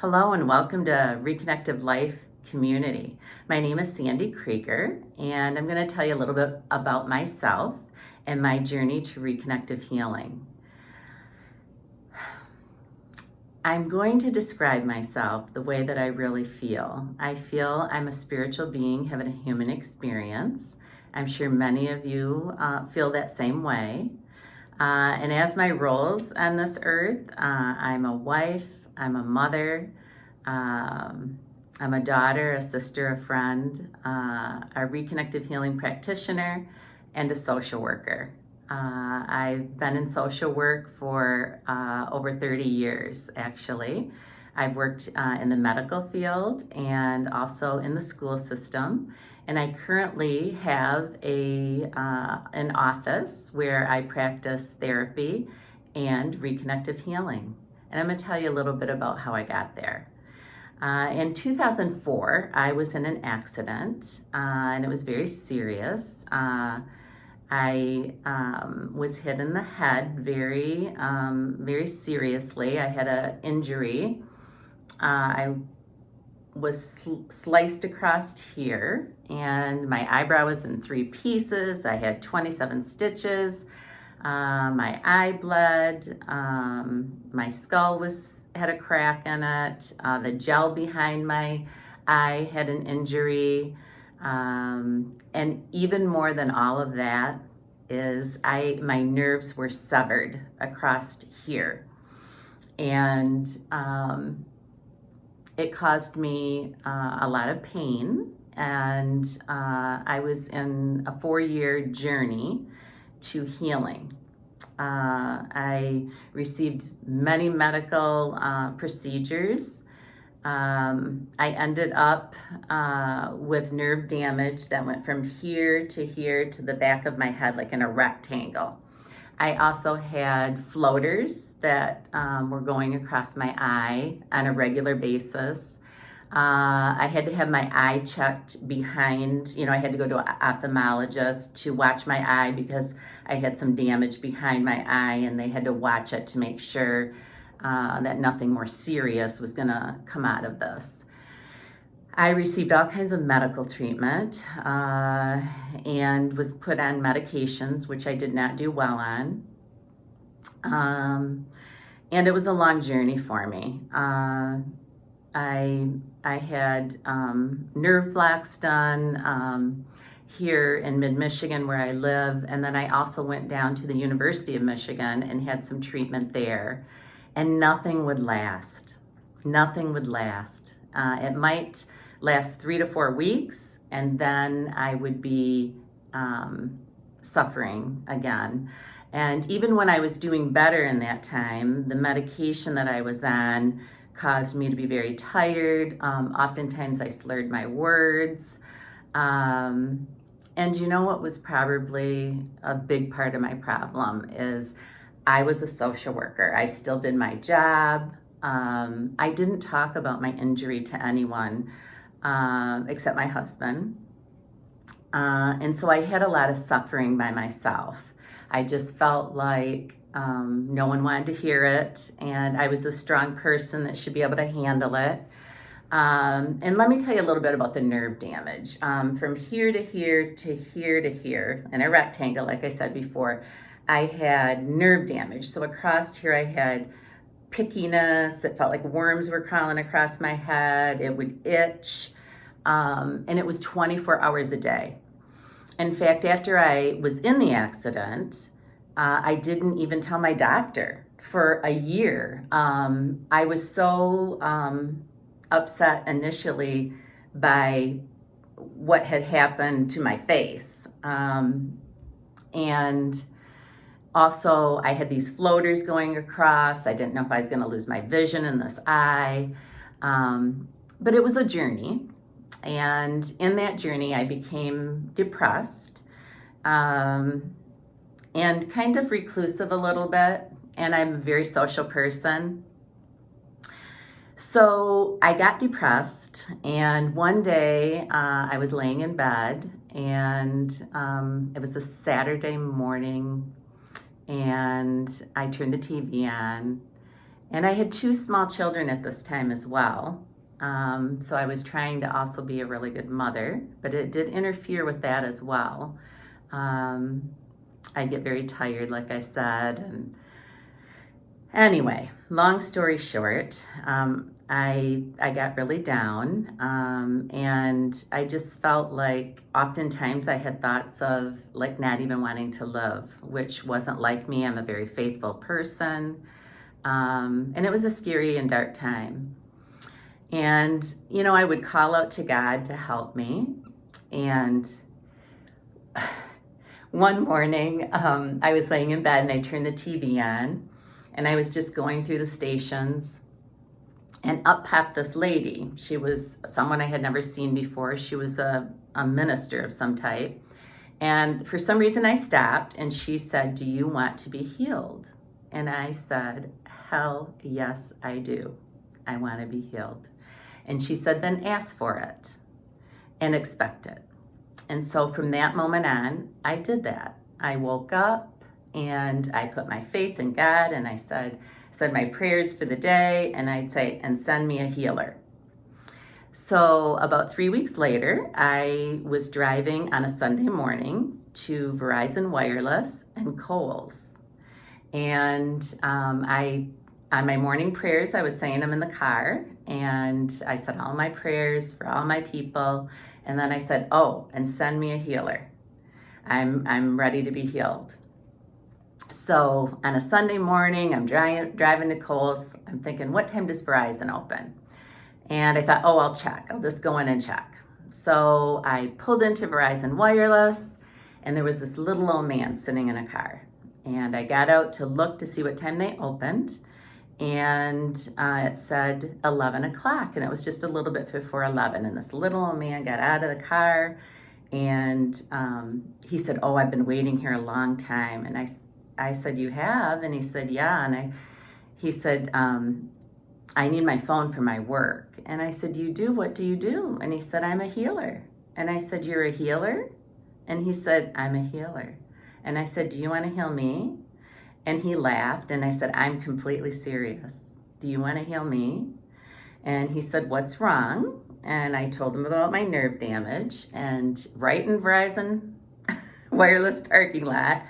Hello and welcome to Reconnective Life community. My name is Sandy Kreager and I'm going to tell you a little bit about myself and my journey to reconnective healing. I'm going to describe myself the way that I really feel. I feel I'm a spiritual being having a human experience. I'm sure many of you feel that same way. And as my roles on this earth, I'm a wife, I'm a mother, I'm a daughter, a sister, a friend, a reconnective healing practitioner, and a social worker. I've been in social work for over 30 years, actually. I've worked in the medical field and also in the school system. And I currently have an office where I practice therapy and reconnective healing. And I'm going to tell you a little bit about how I got there. In 2004, I was in an accident, and it was very serious. I was hit in the head very seriously. I had an injury. I was sliced across here, and my eyebrow was in 3 pieces. I had 27 stitches. My eye bled. My skull had a crack in it. The gel behind my eye had an injury. And even more than all of that is my nerves were severed across here. And it caused me a lot of pain. And I was in a 4-year journey to healing. I received many medical procedures. I ended up with nerve damage that went from here to the back of my head, like in a rectangle. I also had floaters that were going across my eye on a regular basis. I had to have my eye checked behind, I had to go to an ophthalmologist to watch my eye because I had some damage behind my eye, and they had to watch it to make sure that nothing more serious was going to come out of this. I received all kinds of medical treatment and was put on medications, which I did not do well on. And it was a long journey for me. I had nerve blocks done here in mid-Michigan where I live, and then I also went down to the University of Michigan and had some treatment there, and nothing would last. Nothing would last. It might last 3 to 4 weeks, and then I would be suffering again. And even when I was doing better in that time, the medication that I was on caused me to be very tired. Oftentimes I slurred my words. And you know what was probably a big part of my problem is I was a social worker. I still did my job. I didn't talk about my injury to anyone except my husband. And so I had a lot of suffering by myself. I just felt like no one wanted to hear it, and I was a strong person that should be able to handle it. And let me tell you a little bit about the nerve damage. From here to here to here to here, in a rectangle, like I said before, I had nerve damage. So across here I had pickiness. It felt like worms were crawling across my head. It would itch. And it was 24 hours a day. In fact, after I was in the accident, I didn't even tell my doctor for a year. I was so upset initially by what had happened to my face. And also I had these floaters going across. I didn't know if I was going to lose my vision in this eye. But it was a journey. And in that journey, I became depressed and kind of reclusive a little bit. And I'm a very social person. So I got depressed, and one day I was laying in bed, and it was a Saturday morning, and I turned the TV on, And I had 2 small children at this time as well. So I was trying to also be a really good mother, but it did interfere with that as well. I get very tired, like I said. And anyway, long story short, I got really down, and I just felt like oftentimes I had thoughts of like not even wanting to live, which wasn't like me. I'm a very faithful person. And it was a scary and dark time. And, I would call out to God to help me. And one morning, I was laying in bed and I turned the TV on and I was just going through the stations. And up popped this lady. She was someone I had never seen before. She was a minister of some type. And for some reason, I stopped and she said, "Do you want to be healed?" And I said, "Hell yes, I do. I want to be healed." And she said, "Then ask for it and expect it." And so from that moment on, I did that. I woke up and I put my faith in God and I said my prayers for the day, and I'd say, "And send me a healer." So about 3 weeks later, I was driving on a Sunday morning to Verizon Wireless and Kohl's. And on my morning prayers, I was saying them in the car, and I said all my prayers for all my people. And then I said, "Oh, and send me a healer. I'm ready to be healed." So on a Sunday morning, I'm driving to Kohl's. I'm thinking, what time does Verizon open? And I thought, oh, I'll check. I'll just go in and check. So I pulled into Verizon Wireless, and there was this little old man sitting in a car. And I got out to look to see what time they opened, and it said 11 o'clock, and it was just a little bit before 11. And this little old man got out of the car, and he said, "Oh, I've been waiting here a long time." And I said, "You have?" And he said, "Yeah." And he said, "I need my phone for my work." And I said, "You do? What do you do?" And he said, "I'm a healer." And I said, "You're a healer?" And he said, "I'm a healer." And I said, "Do you want to heal me?" And he laughed, and I said, "I'm completely serious. Do you want to heal me?" And he said, "What's wrong?" And I told him about my nerve damage. And right in Verizon Wireless parking lot,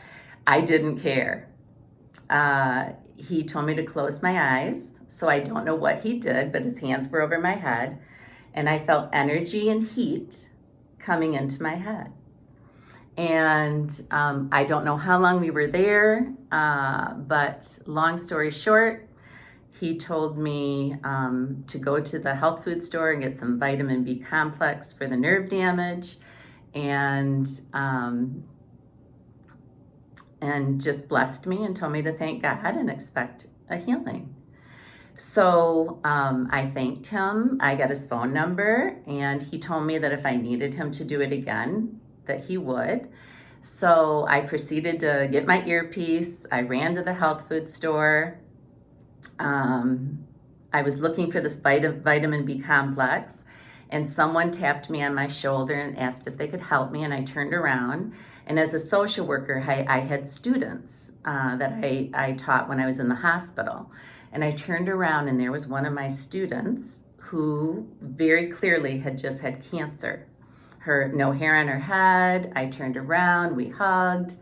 I didn't care. He told me to close my eyes. So I don't know what he did, but his hands were over my head. And I felt energy and heat coming into my head. And I don't know how long we were there, but long story short, he told me to go to the health food store and get some vitamin B complex for the nerve damage, and just blessed me and told me to thank God and expect a healing. So I thanked him. I got his phone number, and he told me that if I needed him to do it again, that he would. So I proceeded to get my earpiece. I ran to the health food store. I was looking for this vitamin B complex, and someone tapped me on my shoulder and asked if they could help me, and I turned around. And as a social worker, I had students that I taught when I was in the hospital. And I turned around, and there was one of my students who very clearly had just had cancer. No hair on her head. I turned around, we hugged.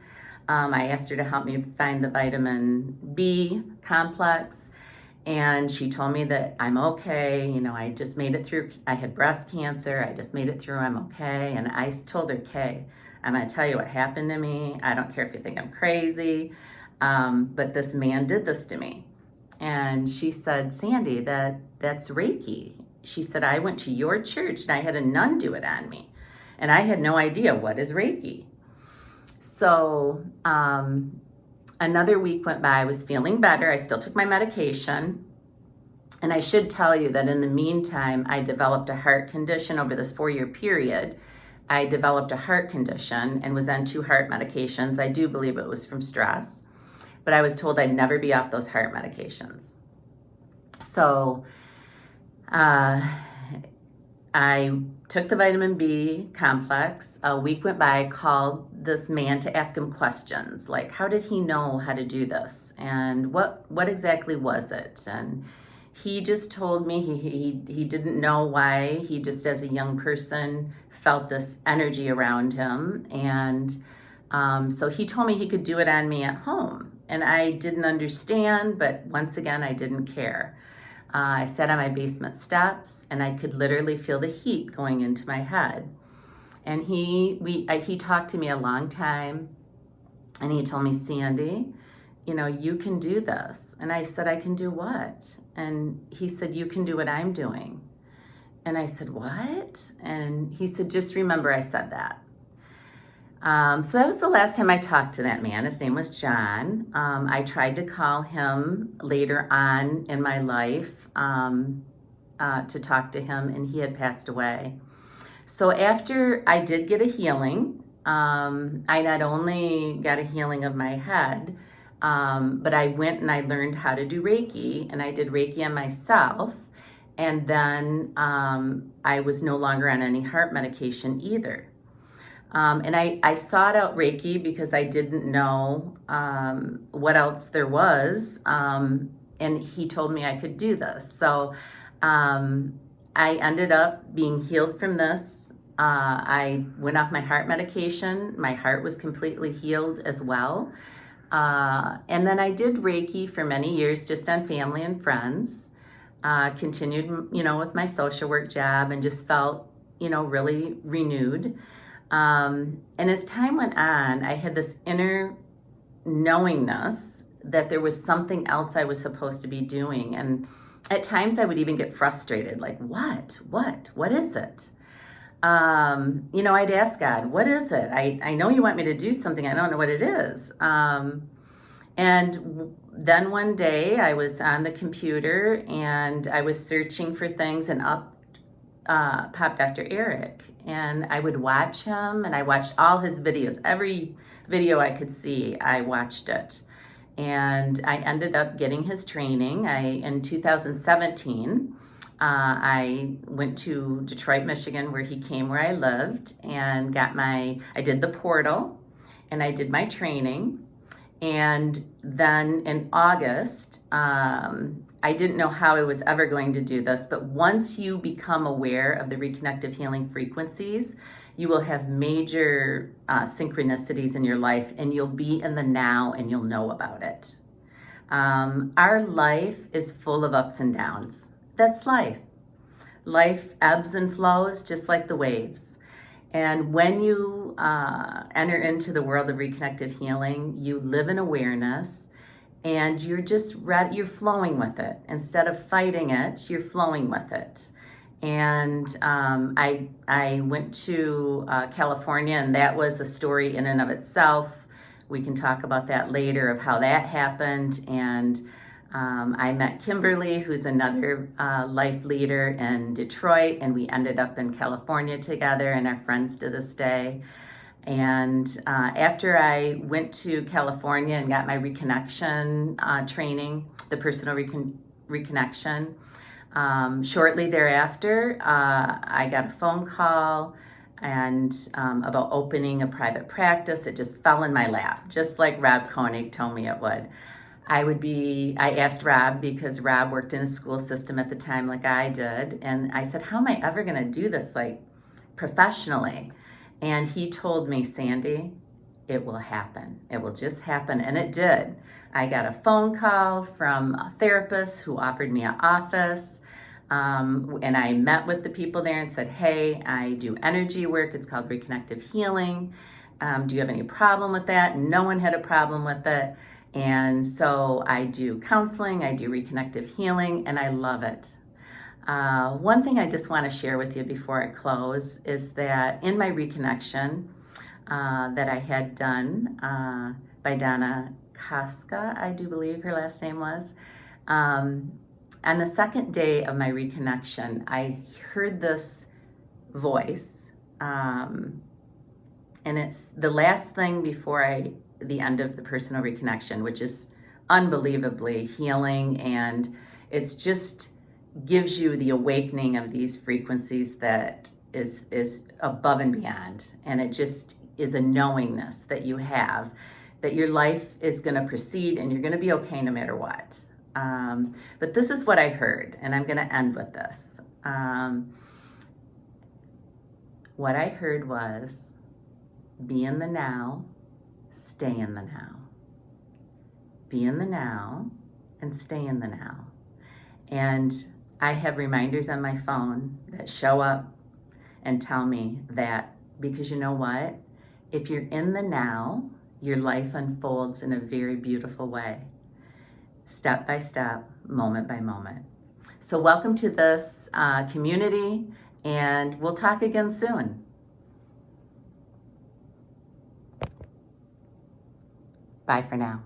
I asked her to help me find the vitamin B complex, and she told me that I'm okay. I just made it through. I had breast cancer. I just made it through. I'm okay. And I told her, "Kay, I'm going to tell you what happened to me. I don't care if you think I'm crazy, but this man did this to me." And she said, "Sandy, that's Reiki." She said, "I went to your church and I had a nun do it on me. And I had no idea what is Reiki." So another week went by. I was feeling better. I still took my medication. And I should tell you that in the meantime, I developed a heart condition over this 4-year period. I developed a heart condition and was on 2 heart medications. I do believe it was from stress, but I was told I'd never be off those heart medications. So I took the vitamin B complex. A week went by. I called this man to ask him questions like, how did he know how to do this? and what exactly was it? And he just told me he didn't know why. He just, as a young person, felt this energy around him, and so he told me he could do it on me at home. And I didn't understand, but once again, I didn't care. I sat on my basement steps, and I could literally feel the heat going into my head. And he talked to me a long time, and he told me, Sandy, you can do this. And I said, I can do what? And he said, you can do what I'm doing. And I said, what? And he said, just remember I said that. So that was the last time I talked to that man. His name was John. I tried to call him later on in my life to talk to him, and he had passed away. So after I did get a healing, I not only got a healing of my head, but I went and I learned how to do Reiki, and I did Reiki on myself. And then I was no longer on any heart medication either. And I sought out Reiki because I didn't know what else there was. And he told me I could do this. So I ended up being healed from this. I went off my heart medication. My heart was completely healed as well. And then I did Reiki for many years just on family and friends. Continued, with my social work job, and just felt, really renewed. And as time went on, I had this inner knowingness that there was something else I was supposed to be doing. And at times I would even get frustrated, like, what is it? I'd ask God, what is it? I know you want me to do something. I don't know what it is. And then one day I was on the computer and I was searching for things, and up popped Dr. Eric. And I would watch him, and I watched all his videos. Every video I could see, I watched it. And I ended up getting his training. In 2017, I went to Detroit, Michigan, where he came where I lived, and I did the portal, and I did my training. And then in August, I didn't know how I was ever going to do this, but once you become aware of the Reconnective Healing frequencies, you will have major synchronicities in your life, and you'll be in the now, and you'll know about it. Our life is full of ups and downs. That's life. Life ebbs and flows just like the waves. And when you enter into the world of Reconnective Healing, you live in awareness, and you're just you're flowing with it. Instead of fighting it, you're flowing with it. And I went to California, and that was a story in and of itself. We can talk about that later, of how that happened. And I met Kimberly, who's another life leader in Detroit, and we ended up in California together, and are friends to this day. And after I went to California and got my reconnection training, the personal reconnection, shortly thereafter, I got a phone call about opening a private practice. It just fell in my lap, just like Rob Koenig told me it would. I asked Rob, because Rob worked in a school system at the time like I did, and I said, how am I ever going to do this professionally? And he told me, Sandy, it will happen. It will just happen. And it did. I got a phone call from a therapist who offered me an office. And I met with the people there and said, hey, I do energy work. It's called Reconnective Healing. Do you have any problem with that? No one had a problem with it. And so I do counseling, I do reconnective healing, and I love it. One thing I just want to share with you before I close is that in my reconnection that I had done by Donna Casca, I do believe her last name was, on the second day of my reconnection, I heard this voice, and it's the last thing before the end of the personal reconnection, which is unbelievably healing, and it's just gives you the awakening of these frequencies that is above and beyond, and it just is a knowingness that you have. that your life is going to proceed and you're going to be okay no matter what. But this is what I heard, and I'm going to end with this. What I heard was, be in the now, stay in the now. Be in the now and stay in the now. And I have reminders on my phone that show up and tell me that, because you know what? If you're in the now, your life unfolds in a very beautiful way, step by step, moment by moment. So welcome to this community, and we'll talk again soon. Bye for now.